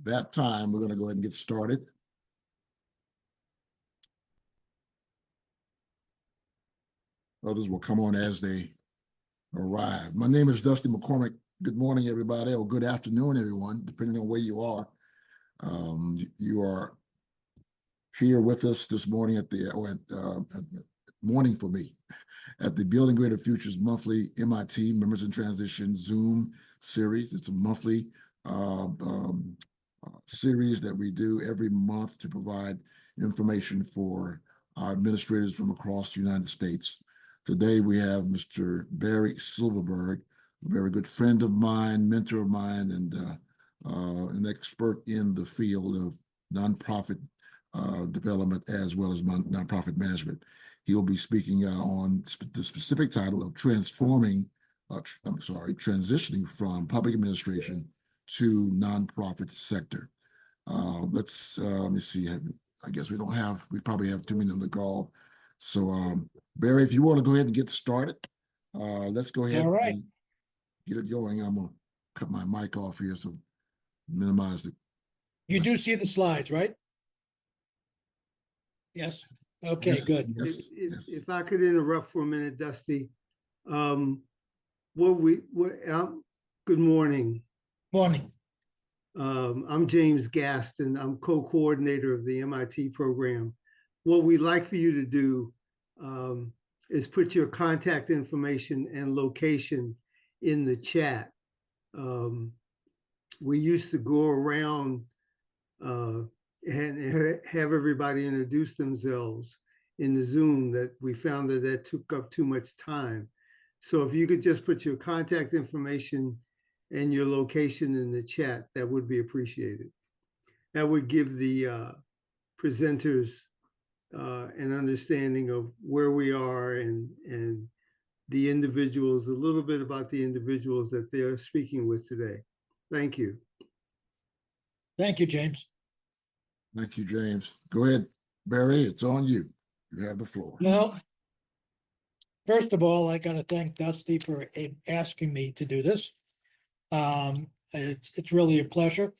that time, we're going to go ahead and get started. Others will come on as they arrive. My name is Dusty McCormick. Good morning, everybody, or good afternoon, everyone, depending on where you are. You are here with us this morning at morning for me, at the Building Greater Futures monthly MIT Members in Transition Zoom series. It's a monthly series that we do every month to provide information for our administrators from across the United States. Today we have Mr. Barry Silverberg, a very good friend of mine, mentor of mine, and an expert in the field of nonprofit development as well as nonprofit management. He'll be speaking on the specific title of transitioning from public administration to nonprofit sector. Let me see. I guess we probably have 2 minutes on the call. So Barry, if you want to go ahead and get started, let's go ahead and get it going. I'm gonna cut my mic off here, so minimize it. You do see the slides, right? Yes. Okay, yes, good. Yes, if I could interrupt for a minute, Dusty. Good morning. Morning. I'm James Gaston. I'm co-coordinator of the MIT program. What we'd like for you to do is put your contact information and location in the chat. We used to go around and have everybody introduce themselves in the Zoom, that we found that took up too much time. So if you could just put your contact information and your location in the chat, that would be appreciated. That would give the presenters an understanding of where we are and the individuals, a little bit about the individuals that they're speaking with today. Thank you. Thank you, James. Thank you, James. Go ahead, Barry, it's on you. You have the floor. Well, first of all, I got to thank Dusty for asking me to do this. It's really a pleasure.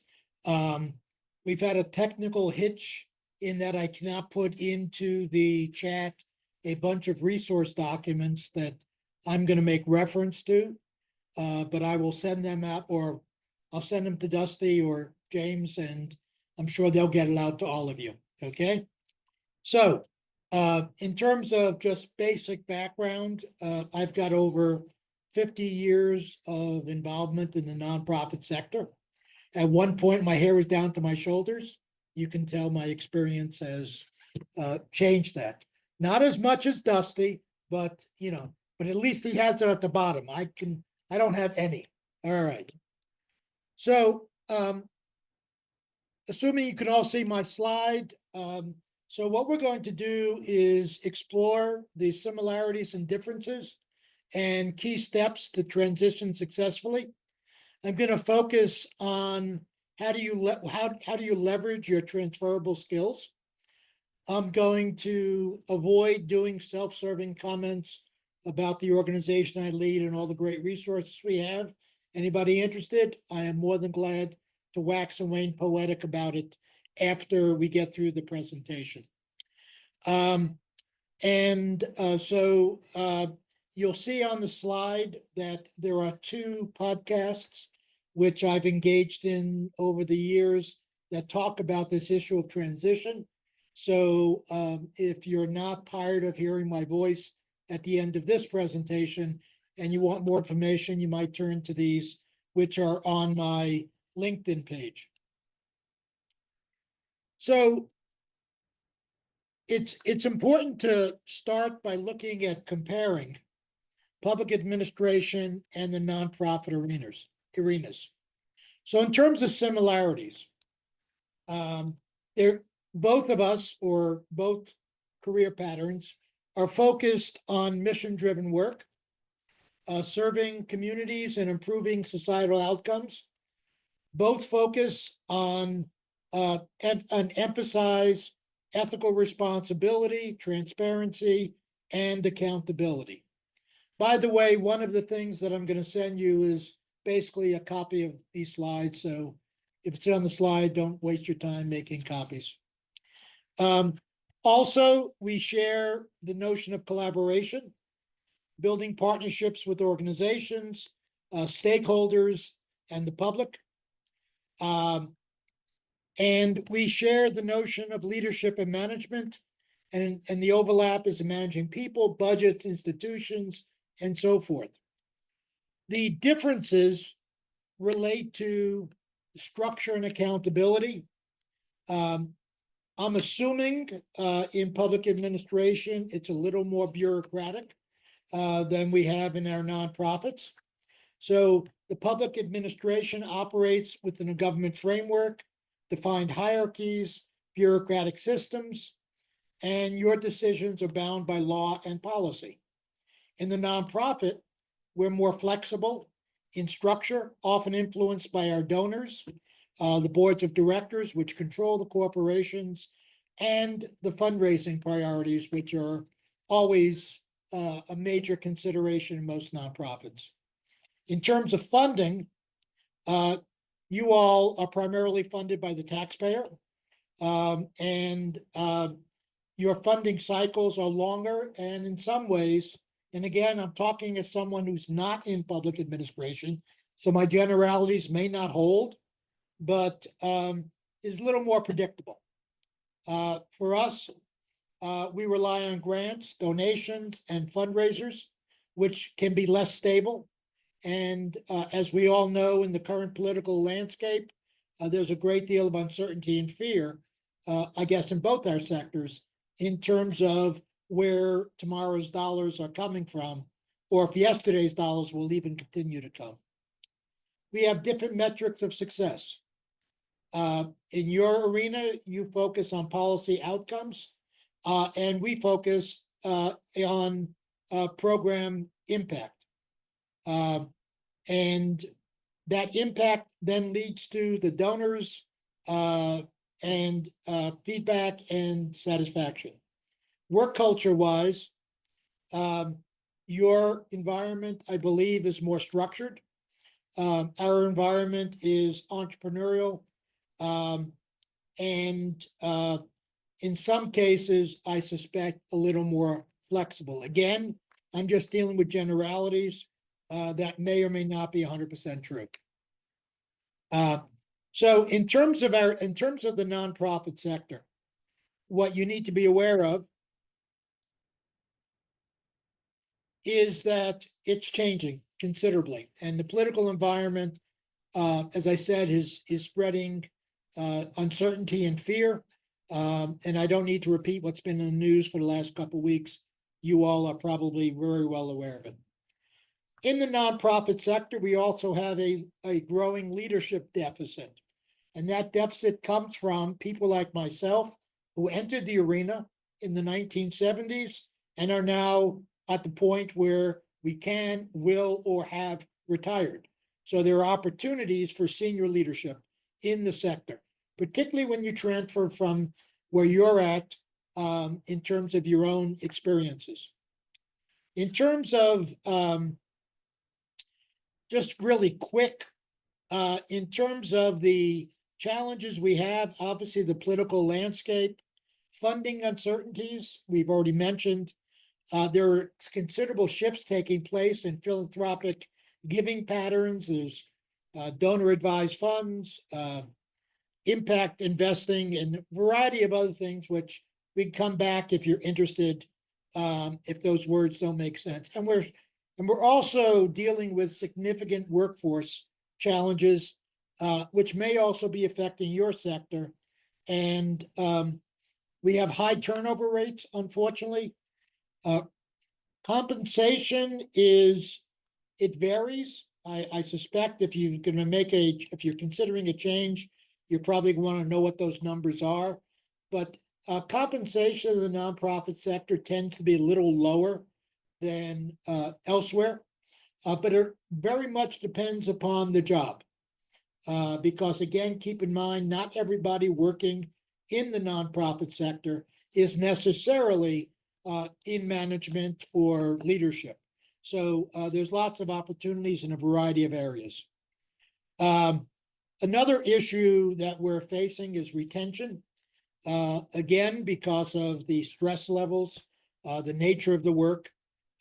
We've had a technical hitch in that I cannot put into the chat a bunch of resource documents that I'm going to make reference to, but I will send them out, or I'll send them to Dusty or James, and I'm sure they'll get it out to all of you. Okay. So in terms of just basic background, I've got over 50 years of involvement in the nonprofit sector. At one point, my hair was down to my shoulders. You can tell my experience has changed that. Not as much as Dusty, but but at least he has it at the bottom. I don't have any. All right. So assuming you can all see my slide, so what we're going to do is explore the similarities and differences and key steps to transition successfully. I'm going to focus on how do you leverage your transferable skills. I'm going to avoid doing self-serving comments about the organization I lead and all the great resources we have. Anybody interested? I am more than glad to wax and wane poetic about it after we get through the presentation. So you'll see on the slide that there are 2 podcasts which I've engaged in over the years that talk about this issue of transition. So if you're not tired of hearing my voice at the end of this presentation and you want more information, you might turn to these, which are on my LinkedIn page. So it's important to start by looking at comparing public administration and the nonprofit arenas. So in terms of similarities, both of us, or both career patterns, are focused on mission-driven work, serving communities and improving societal outcomes. Both focus on and emphasize ethical responsibility, transparency, and accountability. By the way, one of the things that I'm going to send you is basically a copy of these slides, so if it's on the slide, don't waste your time making copies. Also, we share the notion of collaboration, building partnerships with organizations, stakeholders, and the public. And we share the notion of leadership and management, and the overlap is in managing people, budgets, institutions, and so forth. The differences relate to structure and accountability. I'm assuming in public administration, it's a little more bureaucratic than we have in our nonprofits. So the public administration operates within a government framework, defined hierarchies, bureaucratic systems, and your decisions are bound by law and policy. In the nonprofit, we're more flexible in structure, often influenced by our donors, the boards of directors, which control the corporations, and the fundraising priorities, which are always a major consideration in most nonprofits. In terms of funding, you all are primarily funded by the taxpayer, and your funding cycles are longer, and in some ways, and again, I'm talking as someone who's not in public administration, so my generalities may not hold, but is a little more predictable. For us, we rely on grants, donations, and fundraisers, which can be less stable. And as we all know, in the current political landscape, there's a great deal of uncertainty and fear, I guess, in both our sectors, in terms of where tomorrow's dollars are coming from, or if yesterday's dollars will even continue to come. We have different metrics of success. In your arena, you focus on policy outcomes, and we focus on program impact. And that impact then leads to the donors and feedback and satisfaction. Work culture wise, your environment, I believe, is more structured. Our environment is entrepreneurial, and in some cases, I suspect a little more flexible. Again, I'm just dealing with generalities that may or may not be 100% true. So in terms of the nonprofit sector, what you need to be aware of is that it's changing considerably, and the political environment, as I said, is spreading uncertainty and fear. And I don't need to repeat what's been in the news for the last couple of weeks. You all are probably very well aware of it. In the nonprofit sector, we also have a growing leadership deficit. And that deficit comes from people like myself who entered the arena in the 1970s and are now at the point where we can, will, or have retired. So there are opportunities for senior leadership in the sector, particularly when you transfer from where you're at in terms of your own experiences. In terms of just really quick, in terms of the challenges we have, obviously the political landscape, funding uncertainties, we've already mentioned. There are considerable shifts taking place in philanthropic giving patterns. There's donor advised funds, impact investing, and a variety of other things, which we can come back if you're interested, if those words don't make sense. And we're also dealing with significant workforce challenges, which may also be affecting your sector. And we have high turnover rates, unfortunately. Compensation it varies. I suspect if you're going to if you're considering a change, you probably want to know what those numbers are. But compensation in the nonprofit sector tends to be a little lower than elsewhere, but it very much depends upon the job. Because again, keep in mind, not everybody working in the nonprofit sector is necessarily in management or leadership. So there's lots of opportunities in a variety of areas. Another issue that we're facing is retention. Again, because of the stress levels, the nature of the work.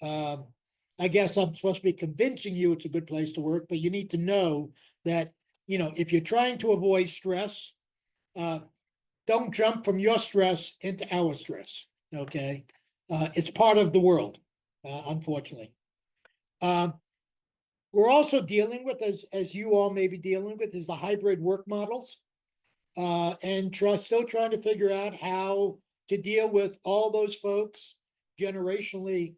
I guess I'm supposed to be convincing you it's a good place to work, but you need to know that, if you're trying to avoid stress, don't jump from your stress into our stress, okay? It's part of the world, unfortunately. We're also dealing with, as you all may be dealing with, is the hybrid work models. And still trying to figure out how to deal with all those folks generationally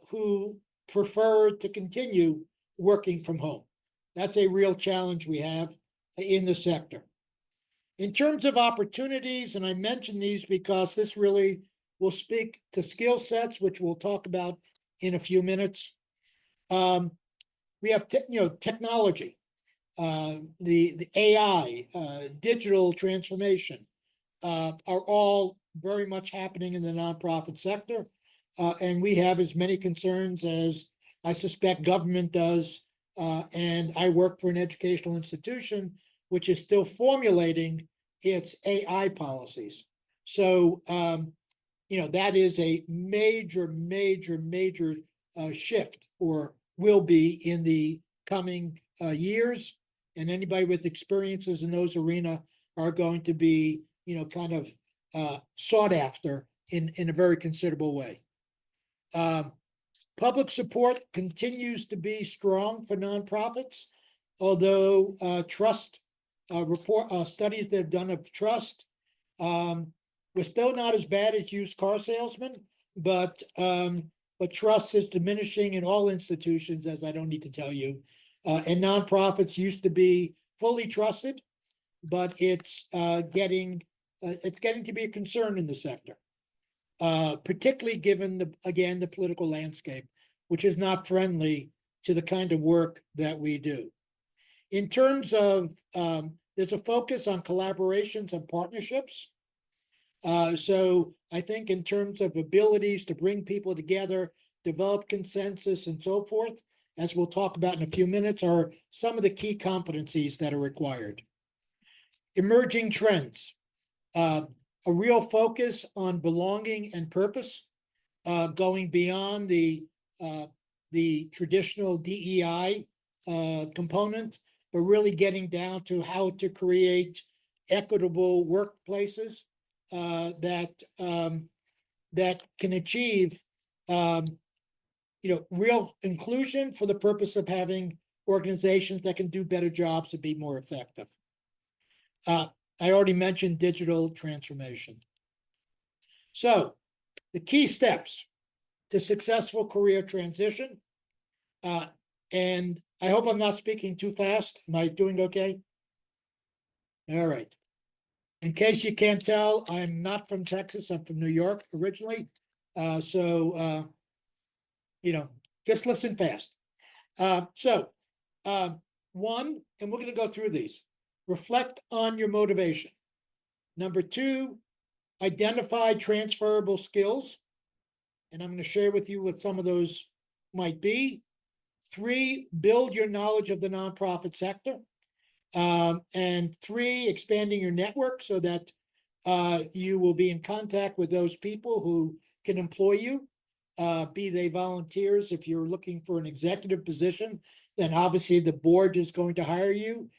who prefer to continue working from home. That's a real challenge we have in the sector. In terms of opportunities, and I mention these because this really will speak to skill sets, which we'll talk about in a few minutes. We have technology. The AI, digital transformation are all very much happening in the nonprofit sector. And we have as many concerns as I suspect government does. And I work for an educational institution which is still formulating its AI policies. So, that is a major shift, or will be in the coming years. And anybody with experiences in those arena are going to be, kind of sought after in a very considerable way. Public support continues to be strong for nonprofits, although trust studies they've done of trust, we're still not as bad as used car salesmen, but trust is diminishing in all institutions, as I don't need to tell you. And nonprofits used to be fully trusted, but it's getting to be a concern in the sector, particularly given the political landscape, which is not friendly to the kind of work that we do. In terms of, there's a focus on collaborations and partnerships. So I think in terms of abilities to bring people together, develop consensus and so forth, as we'll talk about in a few minutes, are some of the key competencies that are required. Emerging trends, a real focus on belonging and purpose, going beyond the traditional DEI component, but really getting down to how to create equitable workplaces that can achieve real inclusion for the purpose of having organizations that can do better jobs and be more effective. I already mentioned digital transformation. So the key steps to successful career transition, and I hope I'm not speaking too fast. Am I doing okay? All right. In case you can't tell, I'm not from Texas. I'm from New York originally. So just listen fast. One, and we're going to go through these. Reflect on your motivation. Number two, identify transferable skills. And I'm going to share with you what some of those might be. 3, build your knowledge of the nonprofit sector. And 3, expanding your network so that you will be in contact with those people who can employ you, be they volunteers. If you're looking for an executive position, then obviously the board is going to hire you.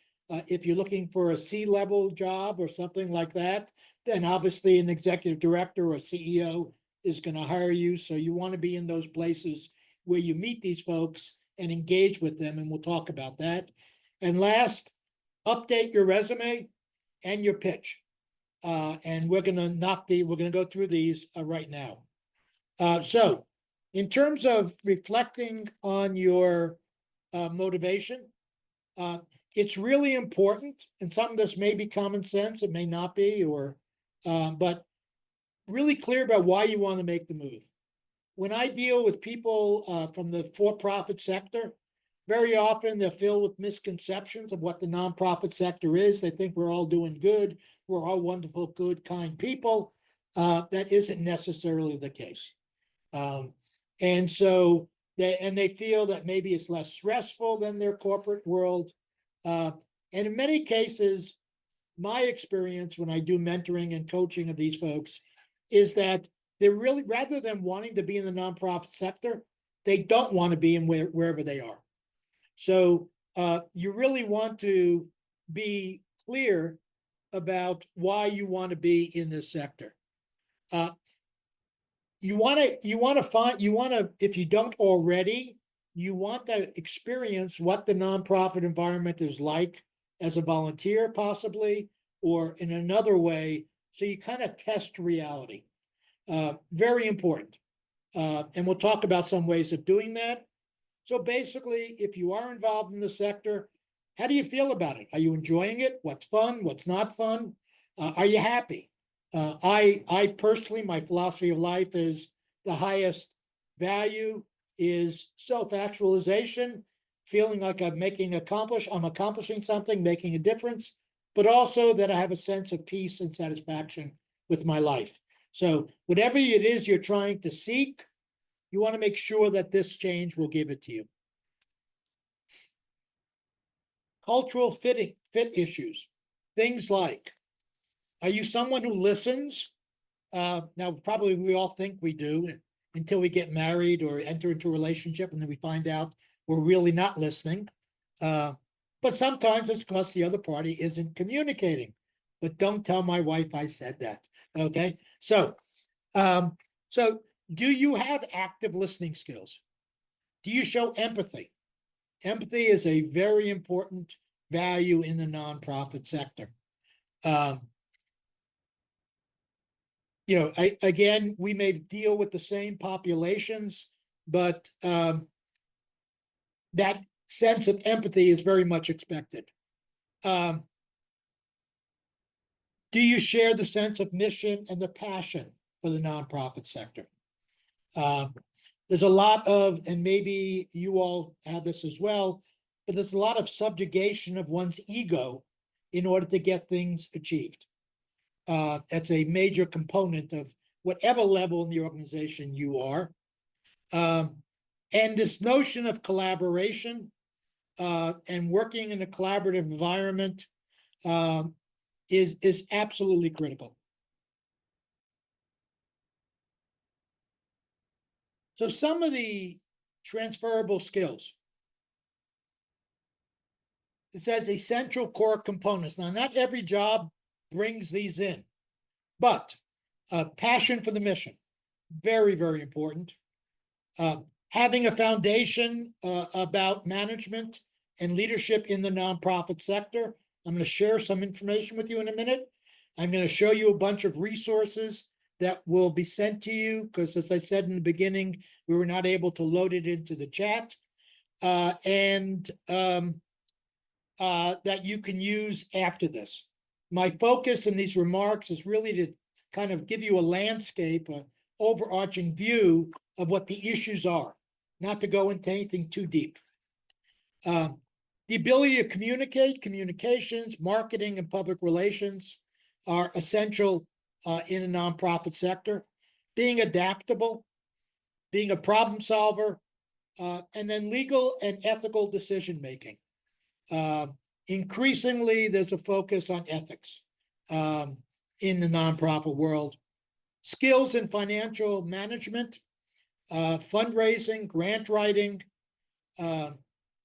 If you're looking for a C-level job or something like that, then obviously an executive director or CEO is going to hire you. So you want to be in those places where you meet these folks and engage with them, and we'll talk about that. And last, update your resume and your pitch. And we're going to go through these right now. So in terms of reflecting on your motivation, it's really important, and some of this may be common sense, it may not be, but really clear about why you want to make the move. When I deal with people from the for-profit sector, very often they're filled with misconceptions of what the nonprofit sector is. They think we're all doing good, we're all wonderful, good, kind people. That isn't necessarily the case. And so they feel that maybe it's less stressful than their corporate world. And in many cases, my experience when I do mentoring and coaching of these folks is that they're really, rather than wanting to be in the nonprofit sector, they don't want to be in wherever they are. So you really want to be clear about why you want to be in this sector. You want to, if you don't already, you want to experience what the nonprofit environment is like as a volunteer, possibly, or in another way. So you kind of test reality. Very important. And we'll talk about some ways of doing that. So basically, if you are involved in the sector, how do you feel about it? Are you enjoying it? What's fun? What's not fun? Are you happy? I personally, my philosophy of life is the highest value is self-actualization, feeling like I'm accomplishing something, making a difference, but also that I have a sense of peace and satisfaction with my life. So whatever it is you're trying to seek, you want to make sure that this change will give it to you. Cultural fit issues, things like, are you someone who listens? Now, probably we all think we do until we get married or enter into a relationship, and then we find out we're really not listening. But sometimes it's because the other party isn't communicating. But don't tell my wife I said that. Okay, so do you have active listening skills? Do you show empathy? Empathy is a very important value in the nonprofit sector. Again, we may deal with the same populations, but that sense of empathy is very much expected. Do you share the sense of mission and the passion for the nonprofit sector? There's a lot of, and maybe you all have this as well, but there's a lot of subjugation of one's ego in order to get things achieved. That's a major component of whatever level in the organization you are. And this notion of collaboration and working in a collaborative environment is absolutely critical. So some of the transferable skills. It says essential core components. Now, not every job brings these in, but passion for the mission, very, very important. Having a foundation about management and leadership in the nonprofit sector. I'm going to share some information with you in a minute. I'm going to show you a bunch of resources that will be sent to you because, as I said in the beginning, we were not able to load it into the chat. That you can use after this. My focus in these remarks is really to kind of give you a landscape, an overarching view of what the issues are, not to go into anything too deep. The ability to communicate, communications, marketing, and public relations are essential in a nonprofit sector. Being adaptable, being a problem solver, and then legal and ethical decision-making. Increasingly, there's a focus on ethics in the nonprofit world. Skills in financial management, fundraising, grant writing,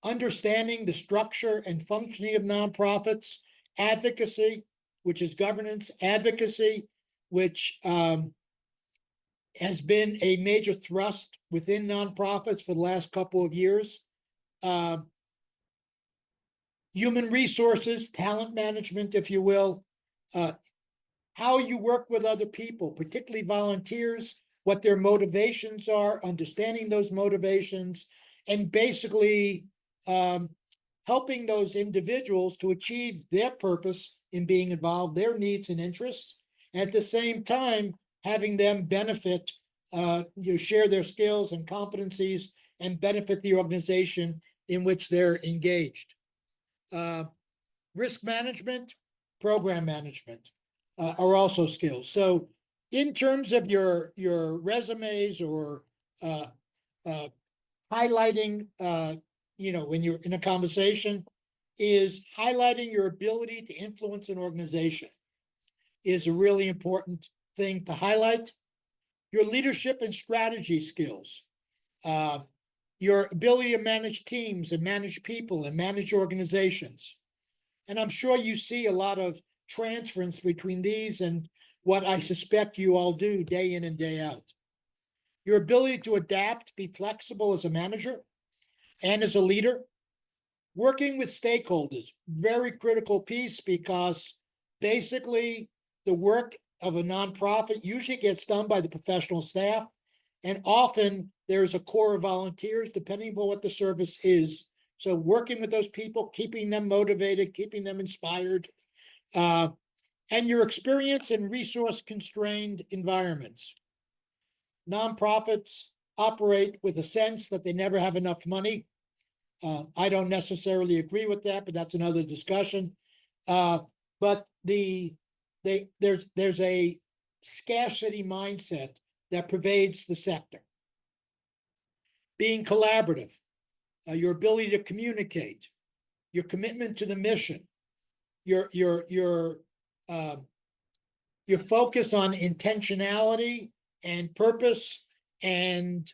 understanding the structure and functioning of nonprofits, advocacy, which is governance, advocacy, which has been a major thrust within nonprofits for the last couple of years. Human resources, talent management, if you will, how you work with other people, particularly volunteers, what their motivations are, understanding those motivations, and basically helping those individuals to achieve their purpose in being involved, their needs and interests, and at the same time, having them benefit, share their skills and competencies and benefit the organization in which they're engaged. Risk management, program management are also skills. So in terms of your resumes or highlighting, when you're in a conversation, is highlighting your ability to influence an organization is a really important thing to highlight. Your leadership and strategy skills, your ability to manage teams and manage people and manage organizations. And I'm sure you see a lot of transference between these and what I suspect you all do day in and day out. Your ability to adapt, be flexible as a manager and as a leader. Working with stakeholders, very critical piece, because basically the work of a nonprofit usually gets done by the professional staff. And often there's a core of volunteers, depending on what the service is. So working with those people, keeping them motivated, keeping them inspired, and your experience in resource-constrained environments. Nonprofits operate with a sense that they never have enough money. I don't necessarily agree with that, but that's another discussion. But there's a scarcity mindset that pervades the sector. Being collaborative, your ability to communicate, your commitment to the mission, your focus on intentionality and purpose, and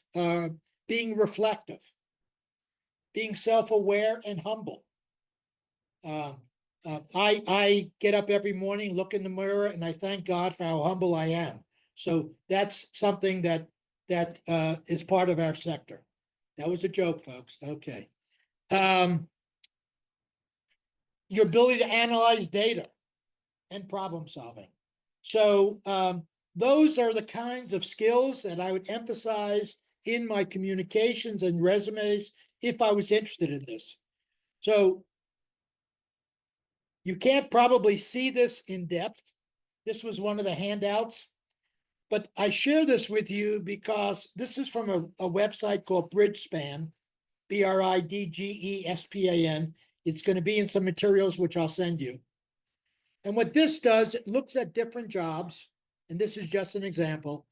being reflective, being self-aware and humble. I get up every morning, look in the mirror, and I thank God for how humble I am. So that's something that is part of our sector. That was a joke, folks. Okay. Your ability to analyze data and problem solving. So those are the kinds of skills that I would emphasize in my communications and resumes if I was interested in this. So you can't probably see this in depth. This was one of the handouts, but I share this with you because this is from a website called Bridgespan, BRIDGESPAN. It's going to be in some materials, which I'll send you. And what this does, it looks at different jobs, and this is just an example,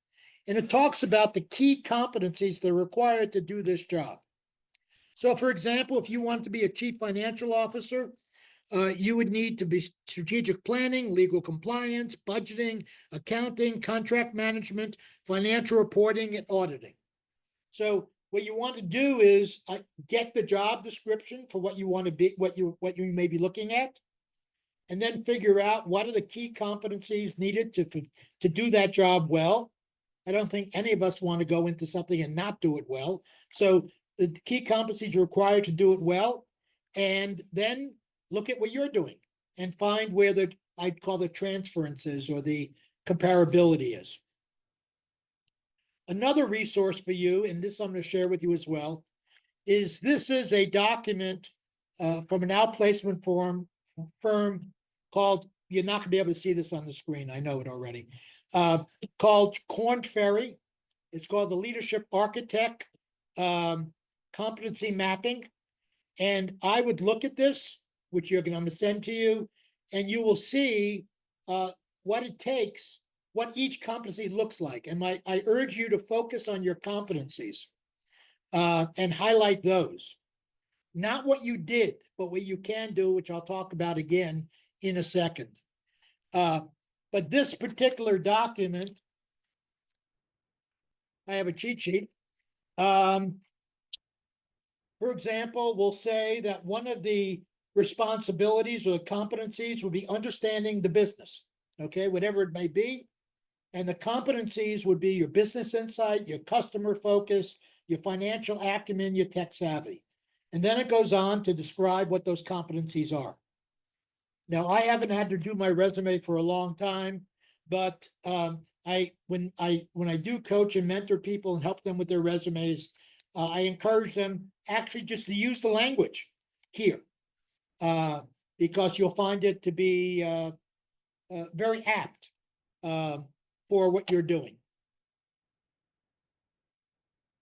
and it talks about the key competencies that are required to do this job. So, for example, if you want to be a chief financial officer, you would need to be strategic planning, legal compliance, budgeting, accounting, contract management, financial reporting, and auditing. So what you want to do is get the job description for what you want to be, what you may be looking at, and then figure out what are the key competencies needed to do that job well. I don't think any of us want to go into something and not do it well. So the key competencies are required to do it well, and then look at what you're doing and find where I'd call the transferences or the comparability is. Another resource for you, and this I'm going to share with you as well, is this is a document from an outplacement firm called, you're not going to be able to see this on the screen, I know it already, called Korn Ferry. It's called the Leadership Architect Competency Mapping. And I would look at this, which I'm going to send to you, and you will see what it takes, what each competency looks like. And I urge you to focus on your competencies and highlight those. Not what you did, but what you can do, which I'll talk about again in a second. But this particular document, I have a cheat sheet. For example, we'll say that one of the responsibilities or competencies will be understanding the business, okay, whatever it may be. And the competencies would be your business insight, your customer focus, your financial acumen, your tech savvy. And then it goes on to describe what those competencies are. Now, I haven't had to do my resume for a long time, but when I do coach and mentor people and help them with their resumes, I encourage them actually just to use the language here, because you'll find it to be very apt for what you're doing.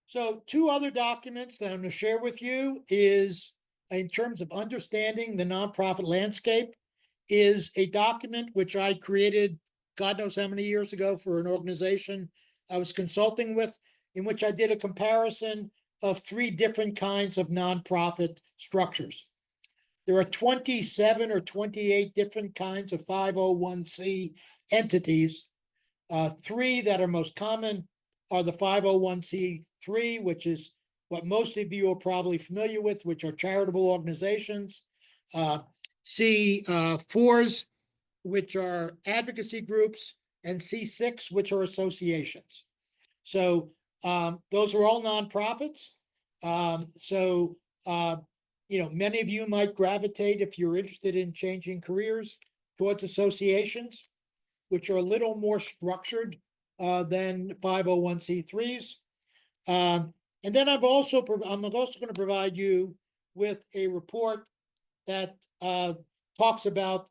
So 2 other documents that I'm going to share with you is, in terms of understanding the nonprofit landscape, is a document which I created God knows how many years ago for an organization I was consulting with, in which I did a comparison of 3 different kinds of nonprofit structures. There are 27 or 28 different kinds of 501c entities. Three that are most common are the 501c3, which is what most of you are probably familiar with, which are charitable organizations. C4s, which are advocacy groups, and C6, which are associations. So those are all nonprofits. Many of you might gravitate, if you're interested in changing careers, towards associations, which are a little more structured than 501c3s. And then I'm also going to provide you with a report that talks about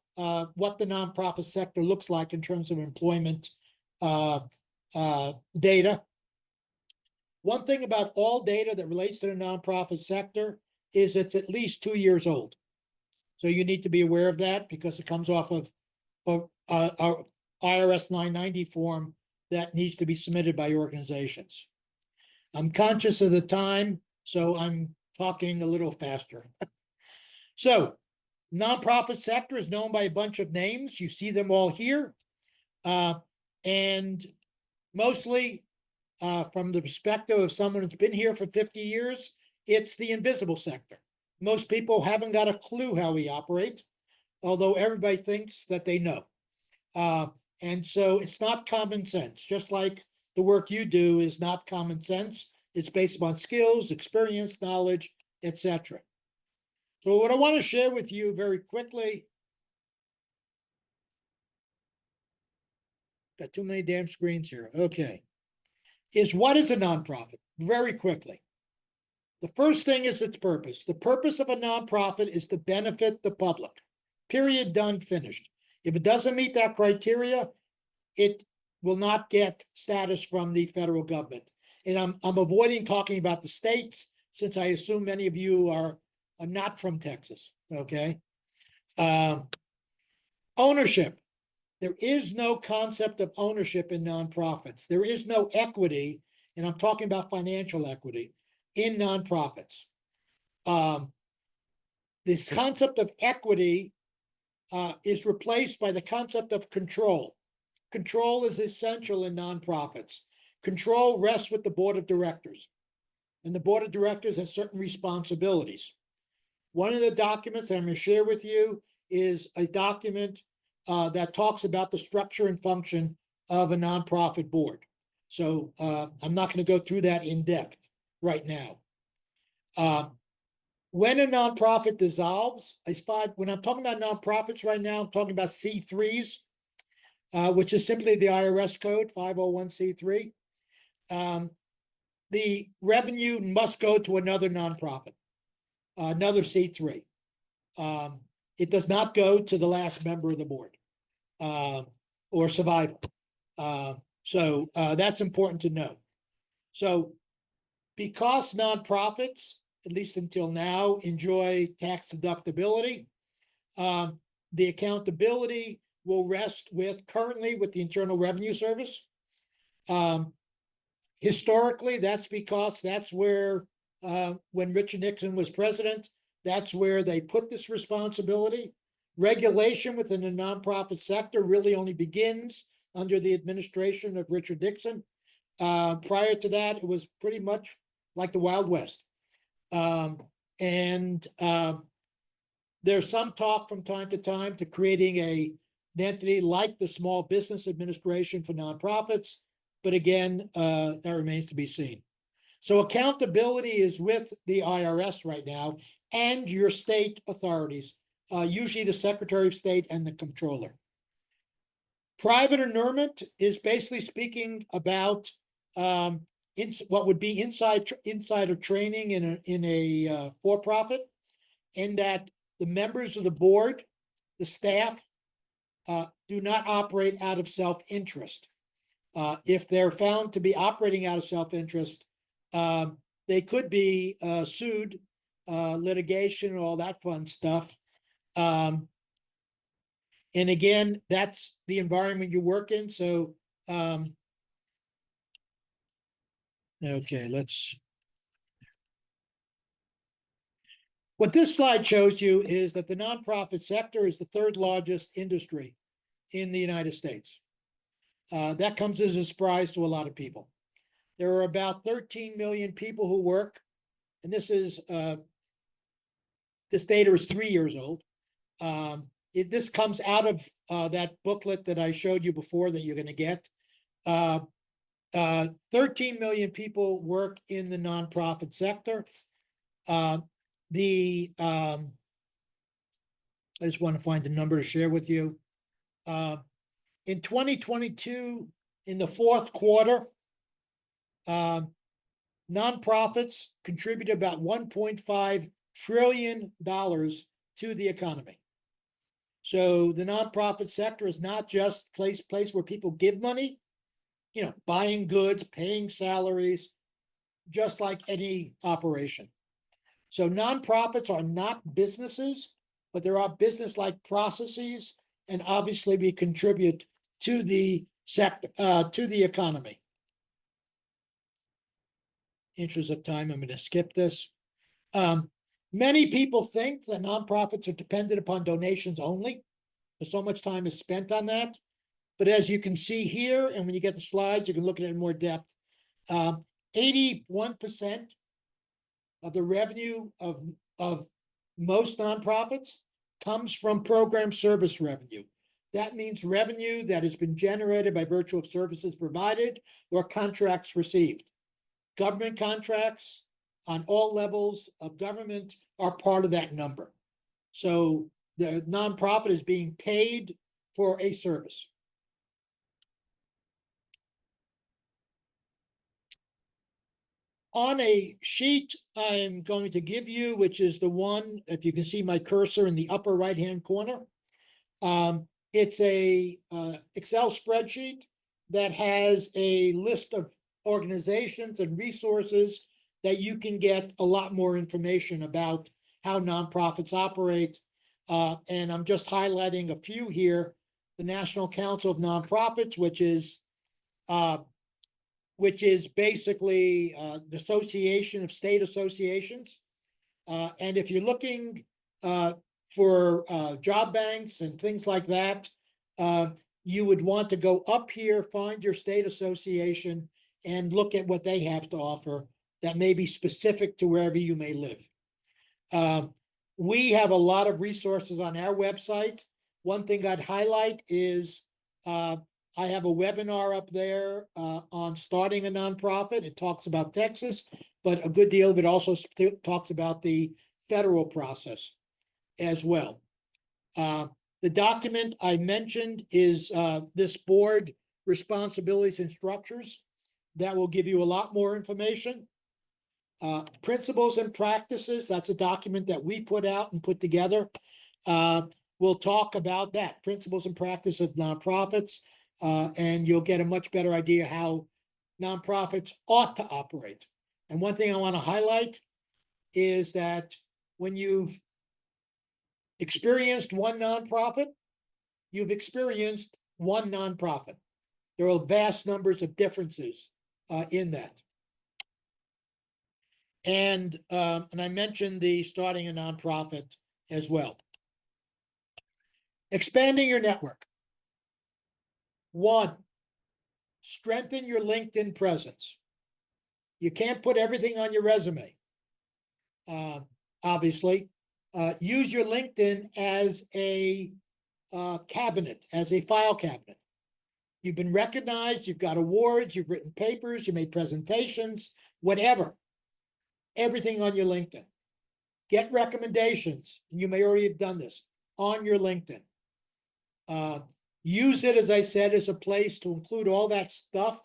what the nonprofit sector looks like in terms of employment data. One thing about all data that relates to the nonprofit sector is it's at least 2 years old. So you need to be aware of that because it comes off of our IRS 990 form that needs to be submitted by organizations. I'm conscious of the time, so I'm talking a little faster. So, nonprofit sector is known by a bunch of names. You see them all here. And mostly, from the perspective of someone who's been here for 50 years, it's the invisible sector. Most people haven't got a clue how we operate, although everybody thinks that they know. And so it's not common sense, just like the work you do is not common sense. It's based upon skills, experience, knowledge, etc. So what I want to share with you very quickly, got too many damn screens here. Okay, is what is a nonprofit? Very quickly. The first thing is its purpose. The purpose of a nonprofit is to benefit the public. Period, done, finished. If it doesn't meet that criteria, it will not get status from the federal government. And I'm avoiding talking about the states, since I assume many of you are not from Texas, okay? Ownership. There is no concept of ownership in nonprofits. There is no equity, and I'm talking about financial equity, in nonprofits. This concept of equity is replaced by the concept of control. Control is essential in nonprofits. Control rests with the board of directors, and the board of directors has certain responsibilities. One of the documents I'm going to share with you is a document that talks about the structure and function of a nonprofit board. So I'm not going to go through that in depth right now. When a nonprofit dissolves, when I'm talking about nonprofits right now, I'm talking about C3s, which is simply the IRS code, 501c3. The revenue must go to another nonprofit, another C3. It does not go to the last member of the board or survival. So that's important to know. So because nonprofits, at least until now, enjoy tax deductibility, the accountability will rest currently with the Internal Revenue Service. Historically, that's because that's where, when Richard Nixon was president, that's where they put this responsibility. Regulation within the nonprofit sector really only begins under the administration of Richard Nixon. Prior to that, it was pretty much like the Wild West. There's some talk from time to time to creating an entity like the Small Business Administration for nonprofits, but again, that remains to be seen. So accountability is with the IRS right now and your state authorities, usually the Secretary of State and the Comptroller. Private inurement is basically speaking about what would be insider training in a for-profit, in that the members of the board, the staff, do not operate out of self-interest. If they're found to be operating out of self-interest, they could be sued, litigation, and all that fun stuff. And again, that's the environment you work in. So, okay, What this slide shows you is that the nonprofit sector is the third largest industry in the United States. That comes as a surprise to a lot of people. There are about 13 million people who work, and this data is 3 years old. This comes out of that booklet that I showed you before that you're going to get. 13 million people work in the nonprofit sector. I just want to find a number to share with you. In 2022, in the fourth quarter, nonprofits contribute about $1.5 trillion to the economy. So the nonprofit sector is not just place where people give money, buying goods, paying salaries, just like any operation. So nonprofits are not businesses, but there are business-like processes, and obviously we contribute to the sector, to the economy. Interest of time, I'm going to skip this. Many people think that nonprofits are dependent upon donations only. So much time is spent on that. But as you can see here, and when you get the slides, you can look at it in more depth. 81% of the revenue of most nonprofits comes from program service revenue. That means revenue that has been generated by virtue of services provided or contracts received. Government contracts on all levels of government are part of that number. So the nonprofit is being paid for a service. On a sheet I'm going to give you, which is the one, if you can see my cursor in the upper right-hand corner, it's a Excel spreadsheet that has a list of organizations and resources that you can get a lot more information about how nonprofits operate. And I'm just highlighting a few here. The National Council of Nonprofits, which is basically the association of state associations. And if you're looking for job banks and things like that, you would want to go up here, find your state association, and look at what they have to offer that may be specific to wherever you may live. We have a lot of resources on our website. One thing I'd highlight is I have a webinar up there on starting a nonprofit. It talks about Texas, but a good deal of it also talks about the federal process as well. The document I mentioned is this board responsibilities and structures. That will give you a lot more information. Principles and practices, that's a document that we put out and put together. We'll talk about that, principles and practice of nonprofits, and you'll get a much better idea how nonprofits ought to operate. And one thing I want to highlight is that when you've experienced one nonprofit, you've experienced one nonprofit. There are vast numbers of differences in that. And I mentioned the starting a nonprofit as well. Expanding your network. 1, strengthen your LinkedIn presence. You can't put everything on your resume, obviously. Use your LinkedIn as a cabinet, as a file cabinet. You've been recognized, you've got awards, you've written papers, you made presentations, whatever. Everything on your LinkedIn. Get recommendations. You may already have done this on your LinkedIn. Use it, as I said, as a place to include all that stuff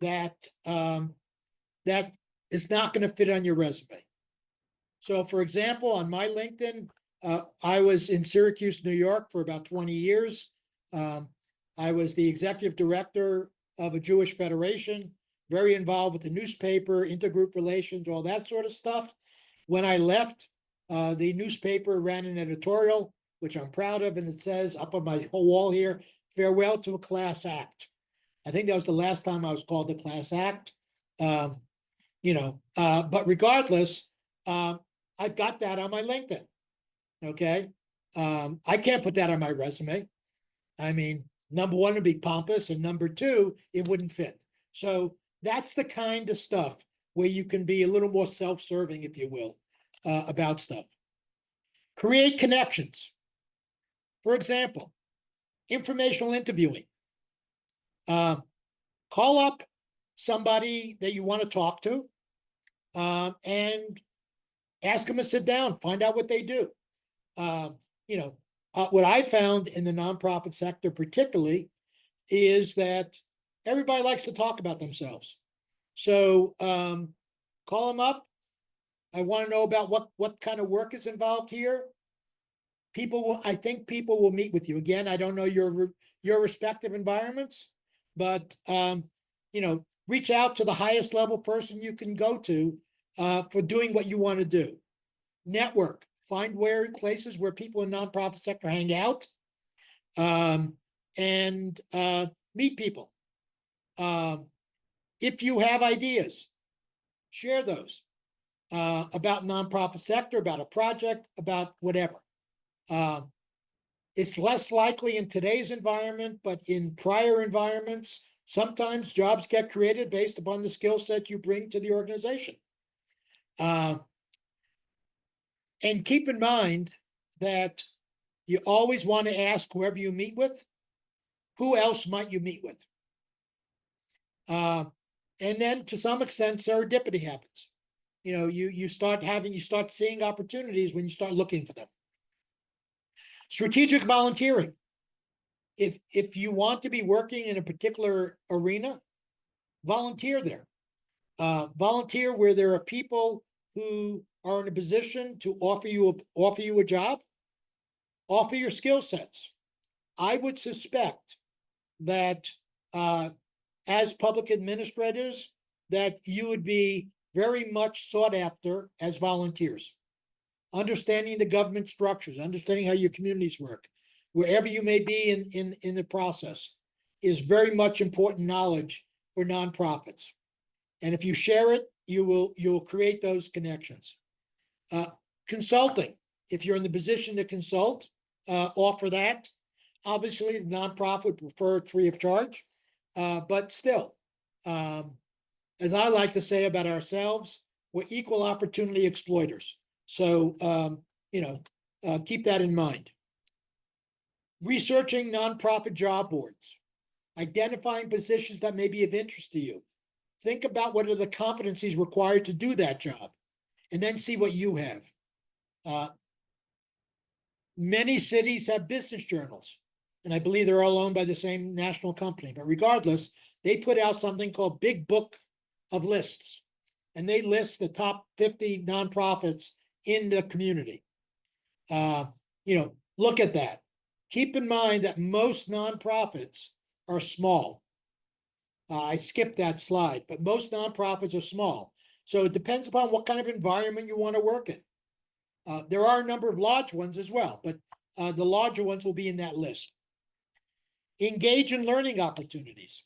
that that is not going to fit on your resume. So, for example, on my LinkedIn, I was in Syracuse, New York for about 20 years. I was the executive director of a Jewish federation, very involved with the newspaper, intergroup relations, all that sort of stuff. When I left, the newspaper ran an editorial, which I'm proud of, and it says up on my whole wall here, farewell to a class act. I think that was the last time I was called a class act. But regardless, I've got that on my LinkedIn. Okay. I can't put that on my resume. I mean, number one, it'd be pompous, and number two, it wouldn't fit. So that's the kind of stuff where you can be a little more self-serving, if you will, about stuff. Create connections. For example, informational interviewing. Call up somebody that you want to talk to and ask them to sit down, find out what they do. What I found in the nonprofit sector particularly is that everybody likes to talk about themselves. So call them up. I want to know about what kind of work is involved here. I think people will meet with you. Again, I don't know your respective environments, but reach out to the highest level person you can go to for doing what you want to do. Network. Find places where people in the nonprofit sector hang out, and meet people. If you have ideas, share those about nonprofit sector, about a project, about whatever. It's less likely in today's environment, but in prior environments, sometimes jobs get created based upon the skill set you bring to the organization. And keep in mind that you always want to ask whoever you meet with, who else might you meet with? And then to some extent, serendipity happens. You start seeing opportunities when you start looking for them. Strategic volunteering. If you want to be working in a particular arena, volunteer there. Volunteer where there are people who are in a position to offer you a job, offer your skill sets. I would suspect that as public administrators, that you would be very much sought after as volunteers. Understanding the government structures, understanding how your communities work, wherever you may be in the process, is very much important knowledge for nonprofits. And if you share it, you'll create those connections. Consulting. If you're in the position to consult, offer that. Obviously, the nonprofit would prefer it free of charge, but still, as I like to say about ourselves, we're equal opportunity exploiters. So, keep that in mind. Researching nonprofit job boards, identifying positions that may be of interest to you. Think about what are the competencies required to do that job, and then see what you have. Many cities have business journals, and I believe they're all owned by the same national company. But regardless, they put out something called Big Book of Lists, and they list the top 50 nonprofits in the community. Look at that. Keep in mind that most nonprofits are small. I skipped that slide, but most nonprofits are small. So it depends upon what kind of environment you want to work in. There are a number of large ones as well, but the larger ones will be in that list. Engage in learning opportunities.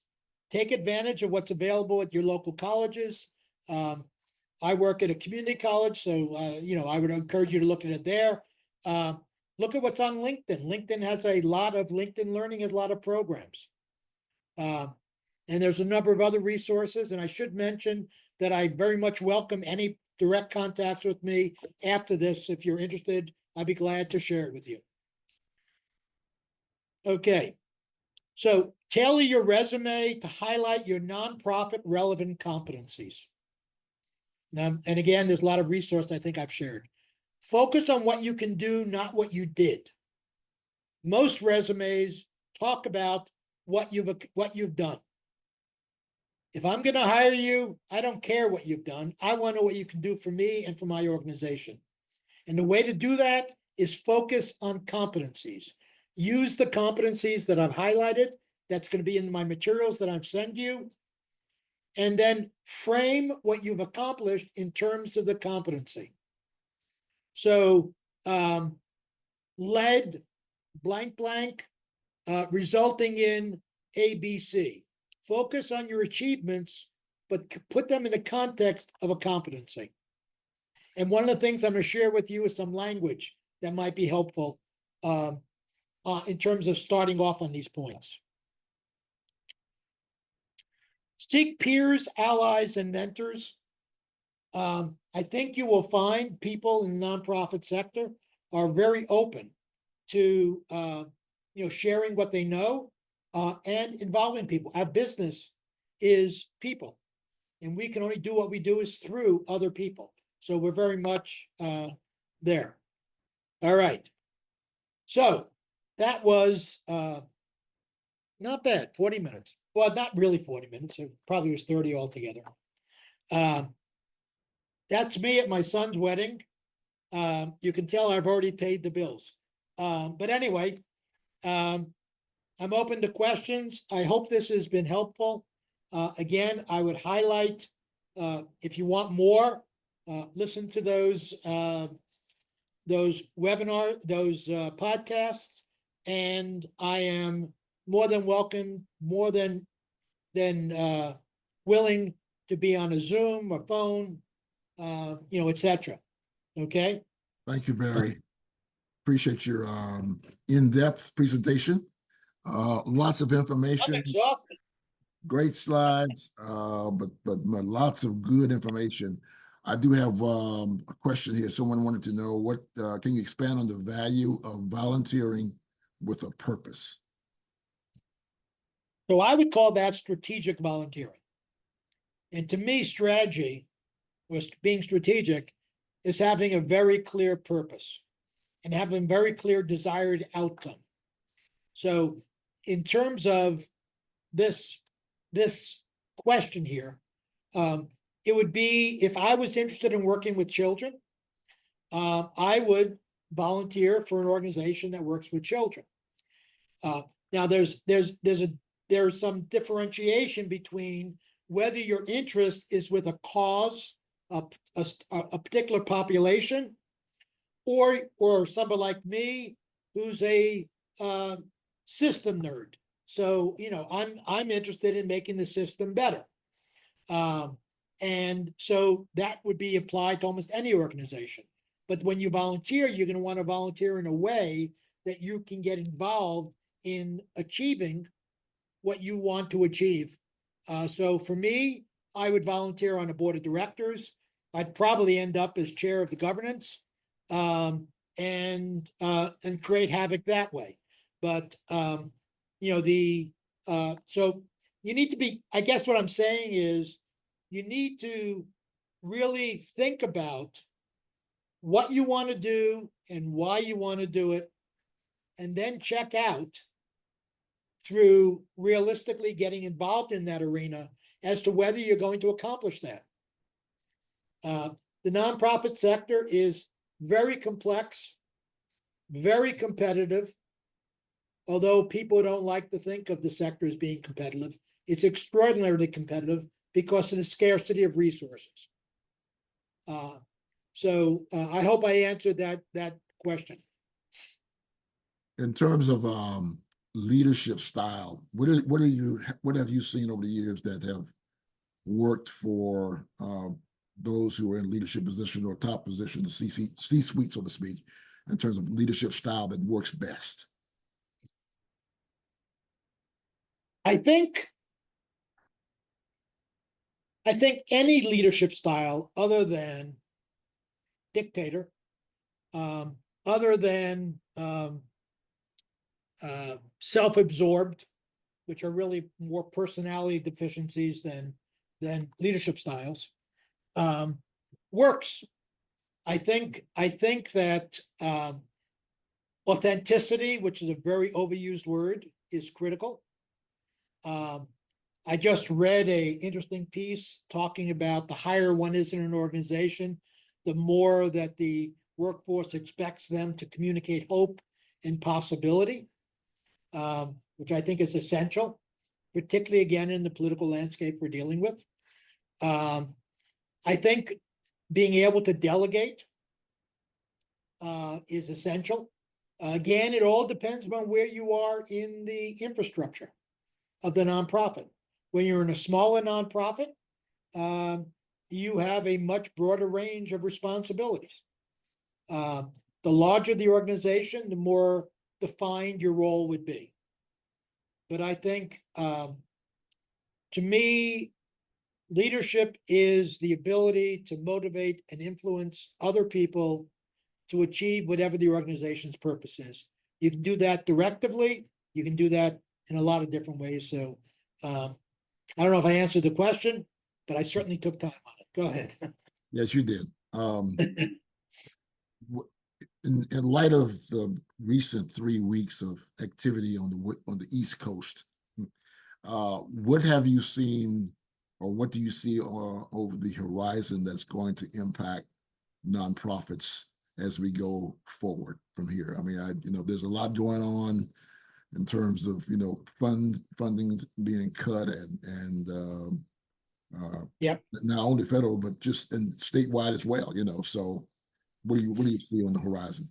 Take advantage of what's available at your local colleges. I work at a community college, so I would encourage you to look at it there. Look at what's on LinkedIn. LinkedIn Learning has a lot of programs. And there's a number of other resources. And I should mention that I very much welcome any direct contacts with me after this. If you're interested, I'd be glad to share it with you. Okay. So tailor your resume to highlight your nonprofit relevant competencies. Now, and again, there's a lot of resources I think I've shared. Focus on what you can do, not what you did. Most resumes talk about what you've done. If I'm going to hire you, I don't care what you've done. I want to know what you can do for me and for my organization. And the way to do that is focus on competencies. Use the competencies that I've highlighted. That's going to be in my materials that I've sent you. And then frame what you've accomplished in terms of the competency. So led blank blank, resulting in ABC. Focus on your achievements, but put them in the context of a competency. And one of the things I'm going to share with you is some language that might be helpful in terms of starting off on these points. Seek peers, allies, and mentors. I think you will find people in the nonprofit sector are very open to sharing what they know and involving people. Our business is people, and we can only do what we do is through other people. So we're very much there. All right. So that was not bad, 40 minutes. Well, not really 40 minutes. It probably was 30 altogether. That's me at my son's wedding. You can tell I've already paid the bills. But anyway, I'm open to questions. I hope this has been helpful. Again, I would highlight, if you want more, listen to those podcasts, and I am more than welcome, more than willing to be on a Zoom or phone, etc. Okay. Thank you, Barry. Appreciate your in-depth presentation. Lots of I'm information, exhausted. great slides, but lots of good information. I do have a question here. Someone wanted to know what can you expand on the value of volunteering with a purpose? So I would call that strategic volunteering. And to me, strategy, or being strategic, is having a very clear purpose and having very clear desired outcome. So in terms of this question here, it would be, if I was interested in working with children, I would volunteer for an organization that works with children. Now there's some differentiation between whether your interest is with a cause, a particular population, or somebody like me who's a system nerd. So I'm interested in making the system better, and so that would be applied to almost any organization. But when you volunteer, you're going to want to volunteer in a way that you can get involved in achieving what you want to achieve. So for me, I would volunteer on a board of directors. I'd probably end up as chair of the governance, and create havoc that way. But so you need to be, I guess what I'm saying is, you need to really think about what you want to do and why you want to do it, and then check out through realistically getting involved in that arena as to whether you're going to accomplish that. The nonprofit sector is very complex, very competitive. Although people don't like to think of the sector as being competitive, it's extraordinarily competitive because of the scarcity of resources. So I hope I answered that question. In terms of leadership style, what have you seen over the years that have worked for those who are in leadership position or top position, the C-suite, so to speak, in terms of leadership style that works best? I think any leadership style other than dictator, other than self-absorbed, which are really more personality deficiencies than leadership styles, works. I think that authenticity, which is a very overused word, is critical. I just read an interesting piece talking about the higher one is in an organization, the more that the workforce expects them to communicate hope and possibility, which I think is essential, particularly again in the political landscape we're dealing with. I think being able to delegate is essential. Again, it all depends on where you are in the infrastructure of the nonprofit. When you're in a smaller nonprofit, you have a much broader range of responsibilities. The larger the organization, the more defined your role would be. But I think, to me, leadership is the ability to motivate and influence other people to achieve whatever the organization's purpose is. You can do that directively. You can do that in a lot of different ways. So I don't know if I answered the question, but I certainly took time on it. Go ahead. Yes, you did. In light of the recent 3 weeks of activity on the East Coast, what have you seen, or what do you see over the horizon that's going to impact nonprofits as we go forward from here? I mean, there's a lot going on in terms of fundings being cut and Yep. not only federal but just in statewide as well. So what do you see on the horizon?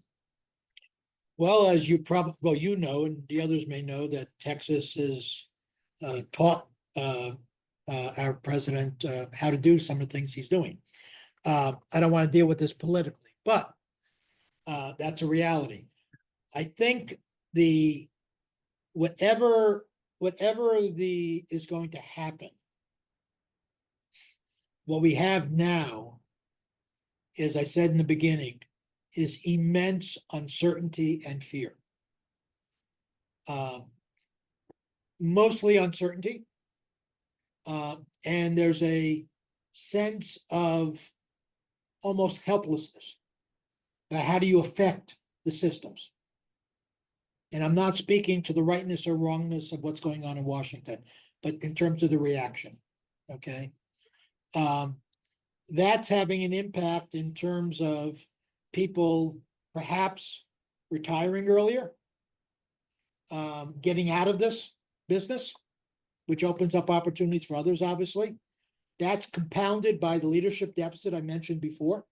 Well, as you probably, and the others may know, that Texas has taught our president how to do some of the things he's doing. I don't want to deal with this politically, but that's a reality. I think whatever is going to happen, what we have now, as I said in the beginning, is immense uncertainty and fear. Mostly uncertainty. And there's a sense of almost helplessness. How do you affect the systems? And I'm not speaking to the rightness or wrongness of what's going on in Washington, but in terms of the reaction, okay? That's having an impact in terms of people perhaps retiring earlier, getting out of this business, which opens up opportunities for others, obviously. That's compounded by the leadership deficit I mentioned before.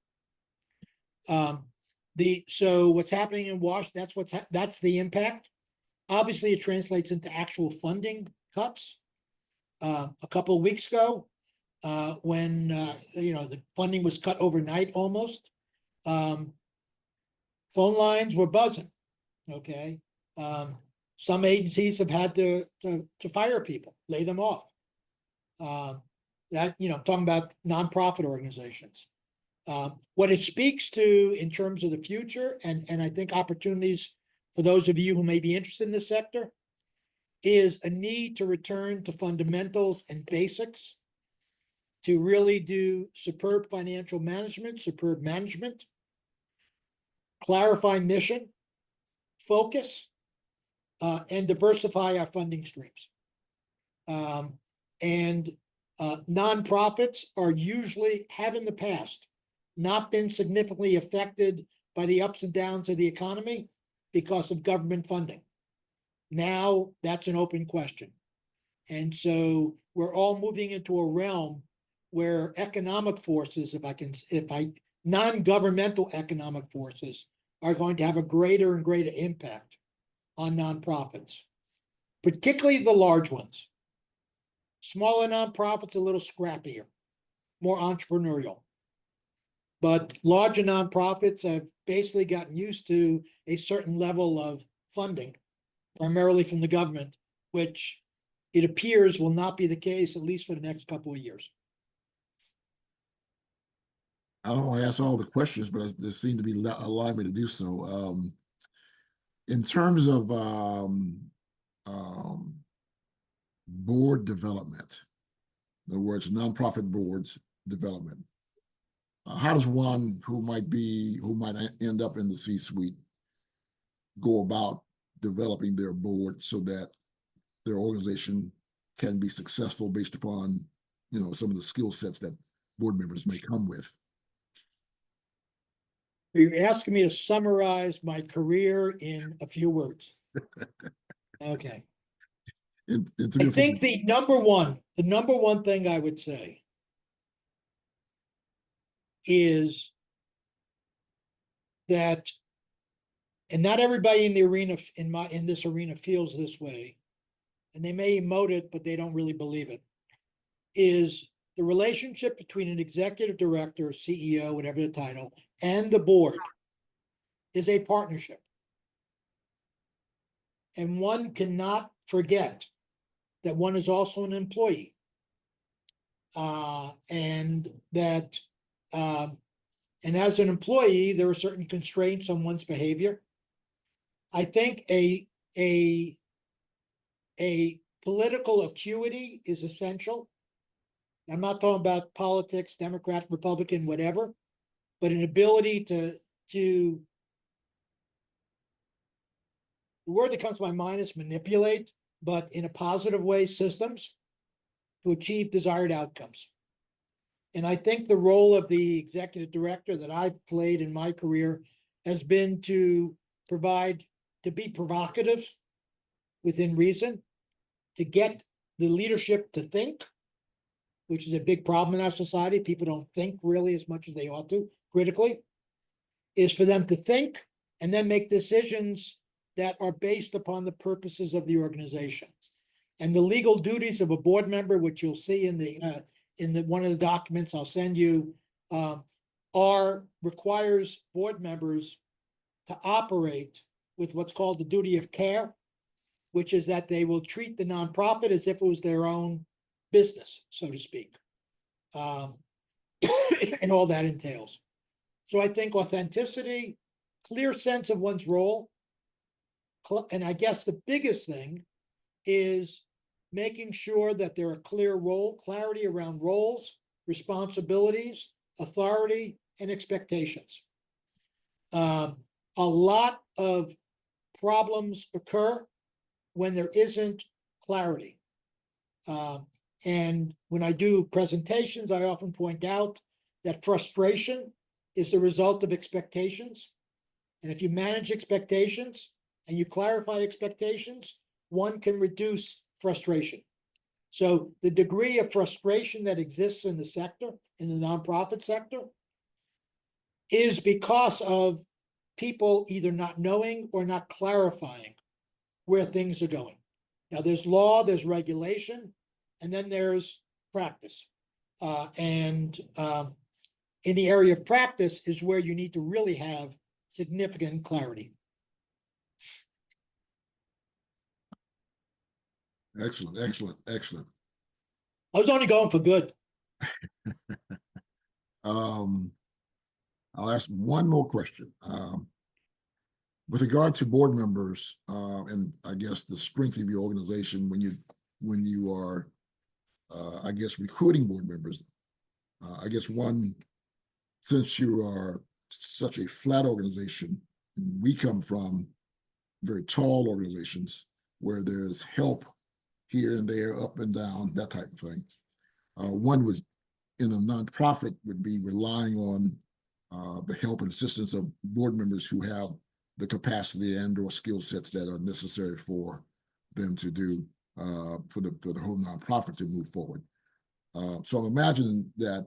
So what's happening in Washington, that's the impact. Obviously, it translates into actual funding cuts. A couple of weeks ago, when the funding was cut overnight almost, phone lines were buzzing. Okay, some agencies have had to fire people, lay them off. I'm talking about nonprofit organizations. What it speaks to in terms of the future, and I think opportunities for those of you who may be interested in this sector, is a need to return to fundamentals and basics, to really do superb financial management, superb management, clarify mission, focus, and diversify our funding streams. Nonprofits have in the past not been significantly affected by the ups and downs of the economy because of government funding. Now that's an open question. And so we're all moving into a realm where economic forces, non-governmental economic forces, are going to have a greater and greater impact on nonprofits, particularly the large ones. Smaller nonprofits are a little scrappier, more entrepreneurial. But larger nonprofits have basically gotten used to a certain level of funding, primarily from the government, which it appears will not be the case, at least for the next couple of years. I don't want to ask all the questions, but there seem to be allowing me to do so. In terms of board development, in other words, nonprofit boards development, how does one who might end up in the C-suite go about developing their board so that their organization can be successful based upon some of the skill sets that board members may come with? You're asking me to summarize my career in a few words. Okay. I think the number one thing I would say is that, and not everybody in the arena, in this arena, feels this way, and they may emote it, but they don't really believe it, is the relationship between an executive director, CEO, whatever the title, and the board is a partnership. And one cannot forget that one is also an employee. And as an employee, there are certain constraints on one's behavior. I think a political acuity is essential. I'm not talking about politics, Democrat, Republican, whatever, but an ability to the word that comes to my mind is manipulate, but in a positive way, systems to achieve desired outcomes. And I think the role of the executive director that I've played in my career has been to be provocative within reason, to get the leadership to think, which is a big problem in our society. People don't think really as much as they ought to critically, is for them to think and then make decisions that are based upon the purposes of the organization. And the legal duties of a board member, which you'll see in the one of the documents I'll send you, requires board members to operate with what's called the duty of care, which is that they will treat the nonprofit as if it was their own business, so to speak, and all that entails. So I think authenticity, clear sense of one's role, and I guess the biggest thing is making sure that there are clarity around roles, responsibilities, authority, and expectations. A lot of problems occur when there isn't clarity. And when I do presentations, I often point out that frustration is the result of expectations. And if you manage expectations and you clarify expectations, one can reduce frustration. So the degree of frustration that exists in the sector, in the nonprofit sector, is because of people either not knowing or not clarifying where things are going. Now, there's law, there's regulation, and then there's practice. In the area of practice is where you need to really have significant clarity. Excellent, excellent, excellent. I was only going for good. I'll ask one more question. With regard to board members, and I guess the strength of your organization when you are, I guess, recruiting board members, I guess since you are such a flat organization, we come from very tall organizations where there's help here and there, up and down, that type of thing. One was in a nonprofit would be relying on the help and assistance of board members who have the capacity and or skill sets that are necessary for them to do for the whole nonprofit to move forward. So I'm imagining that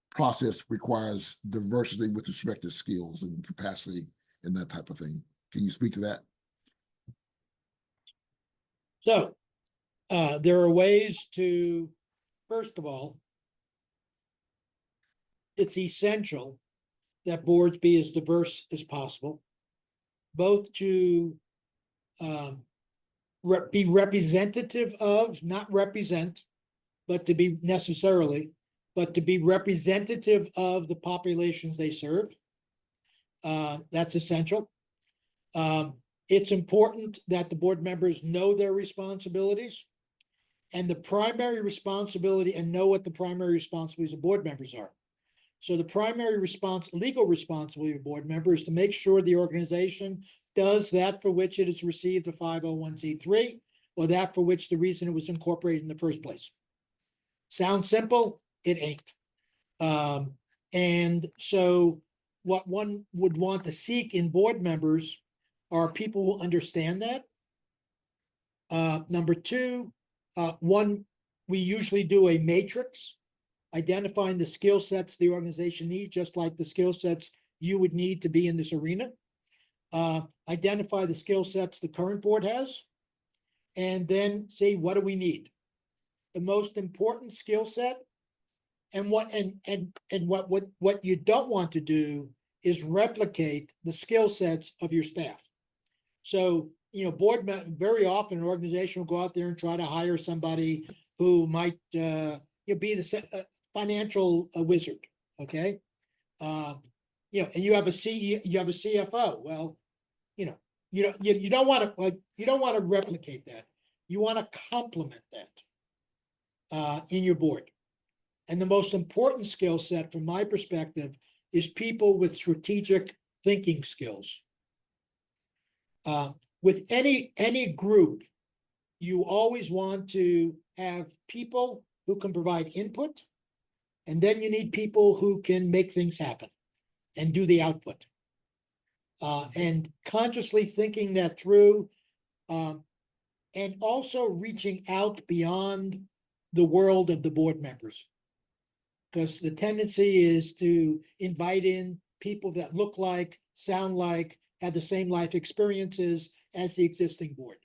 process requires diversity with respect to skills and capacity and that type of thing. Can you speak to that? So there are ways to, first of all, it's essential that boards be as diverse as possible, both to be representative of, not represent, but to be necessarily, but to be representative of the populations they serve. That's essential. It's important that the board members know their responsibilities and the primary responsibility and know what the primary responsibilities of board members are. So the primary legal responsibility of a board member is to make sure the organization does that for which it has received a 501c3 or that for which the reason it was incorporated in the first place. Sounds simple? It ain't. And so what one would want to seek in board members are people who understand that. Number two, we usually do a matrix, identifying the skill sets the organization needs, just like the skill sets you would need to be in this arena. Identify the skill sets the current board has, and then see what do we need. the most important skill set. And what you don't want to do is replicate the skill sets of your staff. So, very often an organization will go out there and try to hire somebody who might be the financial wizard. Okay. And you have a CFO. Well, you don't want to replicate that. You want to complement that in your board. And the most important skill set from my perspective is people with strategic thinking skills. With any group, you always want to have people who can provide input, and then you need people who can make things happen and do the output. And consciously thinking that through, and also reaching out beyond the world of the board members. Because the tendency is to invite in people that look like, sound like, have the same life experiences as the existing board.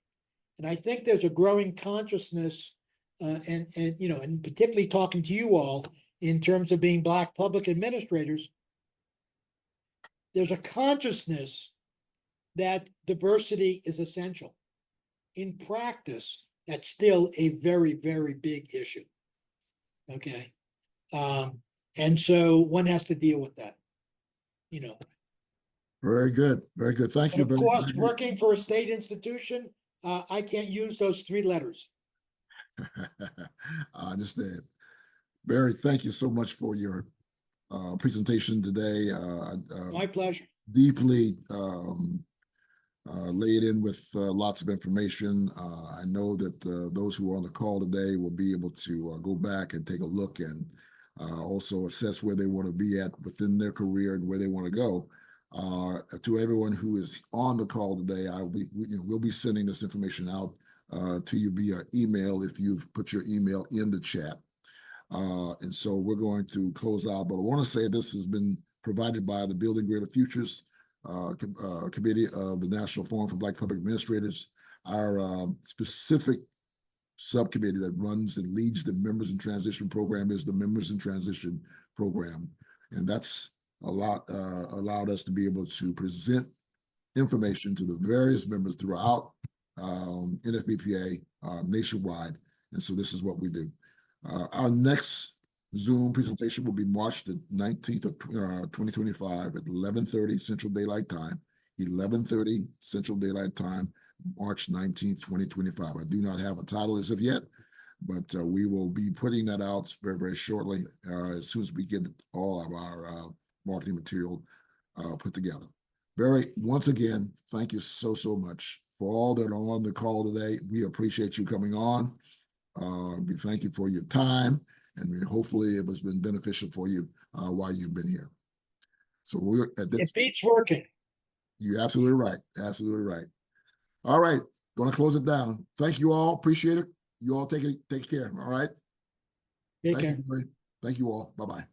And I think there's a growing consciousness, and particularly talking to you all in terms of being Black public administrators, there's a consciousness that diversity is essential. In practice, that's still a very, very big issue. Okay. And so one has to deal with that, Very good. Very good. Thank you. And of course, working for a state institution, I can't use those 3 letters. I understand. Barry, thank you so much for your presentation today. My pleasure. Deeply laid in with lots of information. I know that those who are on the call today will be able to go back and take a look and also assess where they want to be at within their career and where they want to go. To everyone who is on the call today, we'll be sending this information out to you via email if you've put your email in the chat. And so we're going to close out, but I want to say this has been provided by the Building Greater Futures Committee of the National Forum for Black Public Administrators. Our specific subcommittee that runs and leads the Members in Transition program is the Members in Transition program. And that's allowed us to be able to present information to the various members throughout NFBPA nationwide. And so this is what we do. Our next Zoom presentation will be March the 19th of 2025 at 11:30 Central Daylight Time, 11:30 Central Daylight Time, March 19th, 2025. I do not have a title as of yet, but we will be putting that out very, very shortly as soon as we get all of our marketing material put together. Barry, once again, thank you so, so much for all that are on the call today. We appreciate you coming on. We thank you for your time, and hopefully it has been beneficial for you while you've been here. So we're at this. It beats working. You're absolutely right. Absolutely right. All right, going to close it down. Thank you all. Appreciate it. You all take care. All right. Take care. Thank you all. Bye-bye.